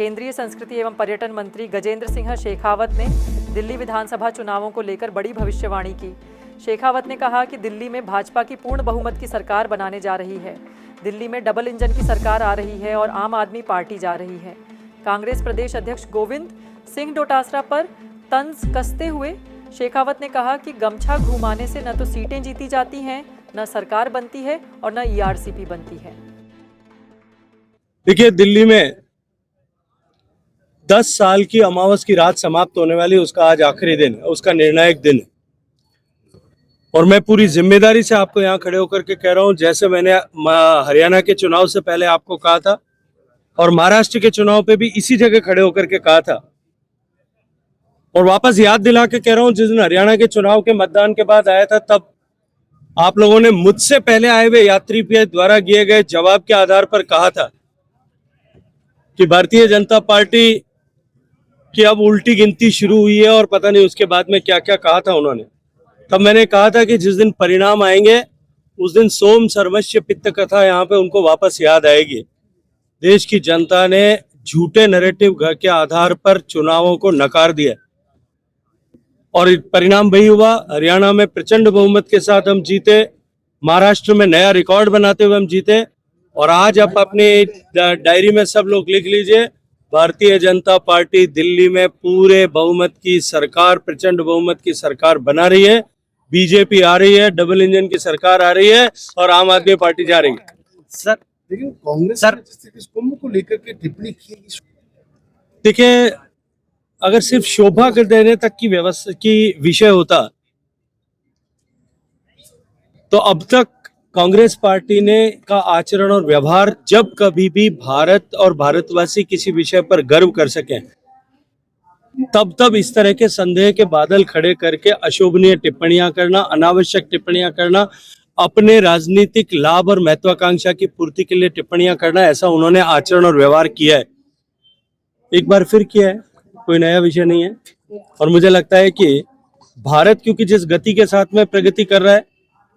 केंद्रीय संस्कृति एवं पर्यटन मंत्री गजेंद्र सिंह शेखावत ने दिल्ली विधानसभा चुनावों को लेकर बड़ी भविष्यवाणी की। शेखावत ने कहा कि दिल्ली में भाजपा की पूर्ण बहुमत की सरकार बनाने जा रही है। दिल्ली में डबल इंजन की सरकार आ रही है और आम आदमी पार्टी जा रही है। कांग्रेस प्रदेश अध्यक्ष गोविंद सिंह डोटासरा पर तंज कसते हुए शेखावत ने कहा कि गमछा घुमाने से न तो सीटें जीती जाती हैं, न सरकार बनती है और न ईआरसीपी बनती है। देखिए, दिल्ली में 10 साल की अमावस की रात समाप्त होने वाली, उसका आज आखिरी दिन है, उसका निर्णायक दिन है। और मैं पूरी जिम्मेदारी से आपको यहाँ खड़े होकर के कह रहा हूँ, जैसे मैंने हरियाणा के चुनाव से पहले आपको कहा था और महाराष्ट्र के चुनाव पे भी इसी जगह खड़े होकर के कहा था, और वापस याद दिला के कह रहा हूँ, जिस दिन हरियाणा के चुनाव के मतदान के बाद आया था, तब आप लोगों ने मुझसे पहले आए हुए यात्री द्वारा दिए गए जवाब के आधार पर कहा था कि भारतीय जनता पार्टी की अब उल्टी गिनती शुरू हुई है, और पता नहीं उसके बाद में क्या क्या कहा था उन्होंने। तब मैंने कहा था कि जिस दिन परिणाम आएंगे उस दिन सोम सर्वस्व पित्त कथा यहाँ पे उनको वापस याद आएगी। देश की जनता ने झूठे नैरेटिव के आधार पर चुनावों को नकार दिया और परिणाम वही हुआ। हरियाणा में प्रचंड बहुमत के साथ हम जीते, महाराष्ट्र में नया रिकॉर्ड बनाते हुए हम जीते, और आज आप अपने डायरी में सब लोग लिख लीजिए, भारतीय जनता पार्टी दिल्ली में पूरे बहुमत की सरकार, प्रचंड बहुमत की सरकार बना रही है। बीजेपी आ रही है, डबल इंजन की सरकार आ रही है, और आम आदमी पार्टी जा रही है। सर, लेकिन कांग्रेस सर, इस कुंभ को लेकर के टिप्पणी की। देखिए, अगर सिर्फ शोभा कर देने तक की व्यवस्था की विषय होता तो अब तक कांग्रेस पार्टी ने का आचरण और व्यवहार, जब कभी भी भारत और भारतवासी किसी विषय पर गर्व कर सके, तब इस तरह के संदेह के बादल खड़े करके अशोभनीय टिप्पणियां करना, अनावश्यक टिप्पणियां करना, अपने राजनीतिक लाभ और महत्वाकांक्षा की पूर्ति के लिए टिप्पणियां करना, ऐसा उन्होंने आचरण और व्यवहार किया है। एक बार फिर किया है, कोई नया विषय नहीं है। और मुझे लगता है कि भारत क्योंकि जिस गति के साथ में प्रगति कर रहा है,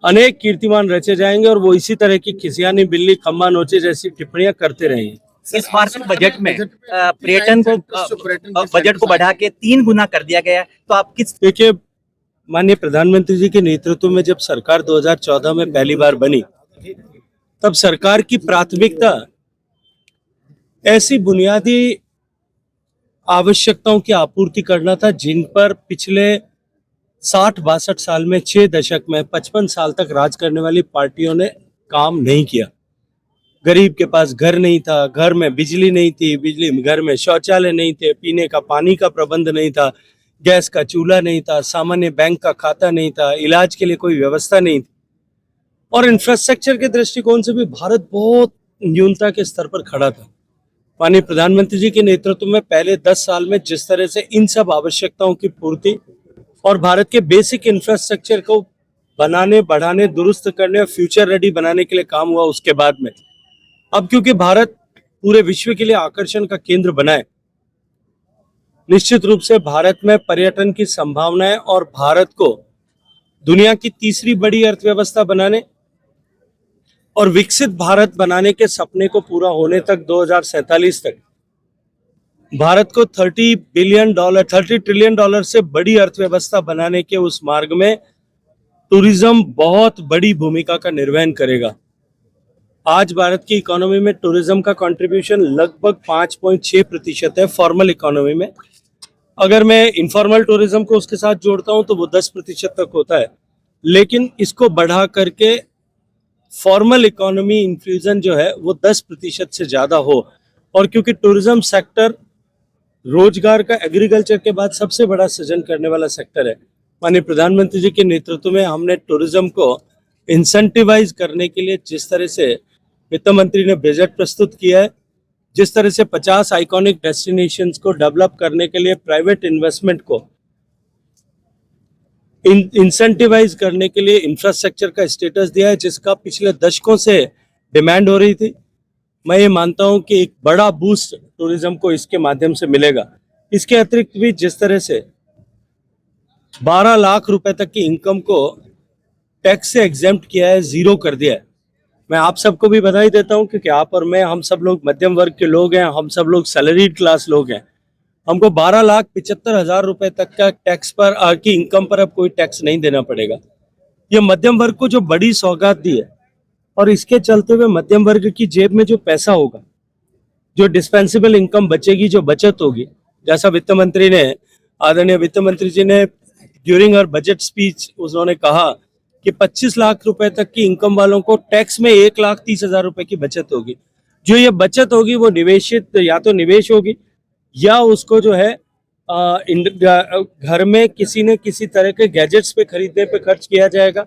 अनेक कीर्तिमान रचे जाएंगे, और वो इसी तरह की खिसियानी बिल्ली खम्बा नोचे जैसी टिप्पणियां करते रहेंगे। इस बार बजट में पर्यटन को बजट को बढ़ा के 3 गुना कर दिया गया है, तो आप किस? देखिए, माननीय प्रधानमंत्री जी के नेतृत्व में जब सरकार 2014 में पहली बार बनी, तब सरकार की प्राथमिकता ऐसी बुनियादी आवश्यकताओं की आपूर्ति करना था जिन पर पिछले 60-62 साल में, 6 दशक में, 55 साल तक राज करने वाली पार्टियों ने काम नहीं किया। गरीब के पास घर नहीं था, घर में बिजली नहीं थी, घर में शौचालय नहीं थे, पीने का पानी का प्रबंध नहीं था, गैस का चूल्हा नहीं था, सामान्य बैंक का खाता नहीं था, इलाज के लिए कोई व्यवस्था नहीं थी, और इंफ्रास्ट्रक्चर के दृष्टिकोण से भी भारत बहुत न्यूनता के स्तर पर खड़ा था। माननीय प्रधानमंत्री जी के नेतृत्व में पहले 10 साल में जिस तरह से इन सब आवश्यकताओं की पूर्ति और भारत के बेसिक इंफ्रास्ट्रक्चर को बनाने, बढ़ाने, दुरुस्त करने और फ्यूचर रेडी बनाने के लिए काम हुआ, उसके बाद में अब क्योंकि भारत पूरे विश्व के लिए आकर्षण का केंद्र बना है, निश्चित रूप से भारत में पर्यटन की संभावनाएं और भारत को दुनिया की तीसरी बड़ी अर्थव्यवस्था बनाने और विकसित भारत बनाने के सपने को पूरा होने तक 2047 तक भारत को $30 ट्रिलियन डॉलर से बड़ी अर्थव्यवस्था बनाने के उस मार्ग में टूरिज्म बहुत बड़ी भूमिका का निर्वहन करेगा। आज भारत की इकोनॉमी में टूरिज्म का कंट्रीब्यूशन लगभग 5.6% है फॉर्मल इकोनॉमी में। अगर मैं इनफॉर्मल टूरिज्म को उसके साथ जोड़ता हूं तो वो 10% तक होता है, लेकिन इसको बढ़ा करके फॉर्मल इकोनॉमी इन्फ्यूजन जो है वो 10% से ज्यादा हो। और क्योंकि टूरिज्म सेक्टर रोजगार का एग्रीकल्चर के बाद सबसे बड़ा सृजन करने वाला सेक्टर है, माननीय प्रधानमंत्री जी के नेतृत्व में हमने टूरिज्म को इंसेंटिवाइज करने के लिए जिस तरह से वित्त मंत्री ने बजट प्रस्तुत किया है, जिस तरह से 50 आइकॉनिक डेस्टिनेशंस को डेवलप करने के लिए प्राइवेट इन्वेस्टमेंट को इंसेंटिवाइज करने के लिए इंफ्रास्ट्रक्चर का स्टेटस दिया है, जिसका पिछले दशकों से डिमांड हो रही थी, मैं ये मानता हूं कि एक बड़ा बूस्ट टूरिज्म को इसके माध्यम से मिलेगा। इसके अतिरिक्त भी जिस तरह से 12 लाख रुपए तक की इनकम को टैक्स से एग्जेम्प्ट किया है, जीरो कर दिया है, मैं आप सबको भी बधाई देता हूं क्योंकि आप और मैं, हम सब लोग मध्यम वर्ग के लोग हैं, हम सब लोग सैलरीड क्लास लोग हैं। हमको 12,75,000 रुपए तक का टैक्स पर की इनकम पर अब कोई टैक्स नहीं देना पड़ेगा। ये मध्यम वर्ग को जो बड़ी सौगात दी है, और इसके चलते हुए मध्यम वर्ग की जेब में जो पैसा होगा, जो डिस्पेंसिबल इनकम बचेगी, जो बचत होगी, जैसा वित्त मंत्री ने, आदरणीय वित्त मंत्री जी ने ड्यूरिंग और बजट स्पीच उन्होंने कहा कि 25 लाख रुपए तक की इनकम वालों को टैक्स में 1,30,000 रुपए की बचत होगी। जो ये बचत होगी वो निवेशित, या तो निवेश होगी या उसको जो है घर में किसी न किसी तरह के गैजेट्स पे खरीदने पे खर्च किया जाएगा,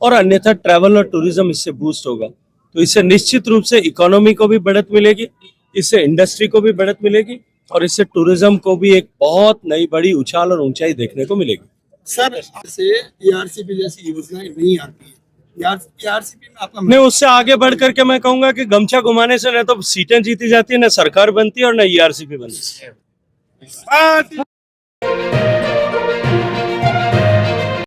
और अन्यथा ट्रैवल और टूरिज्म इससे बूस्ट होगा। तो इससे निश्चित रूप से इकोनॉमी को भी बढ़त मिलेगी, इससे इंडस्ट्री को भी बढ़त मिलेगी, और इससे टूरिज्म को भी एक बहुत नई बड़ी उछाल और ऊंचाई देखने को मिलेगी। सर से ईआरसीपी जैसी योजनाएं नहीं आती है, ईआरसीपी में आपका नहीं, उससे आगे बढ़ करके मैं कहूंगा कि गमछा घुमाने से न तो सीटें जीती जाती है, न सरकार बनती है, और न ईआरसीपी बनती है।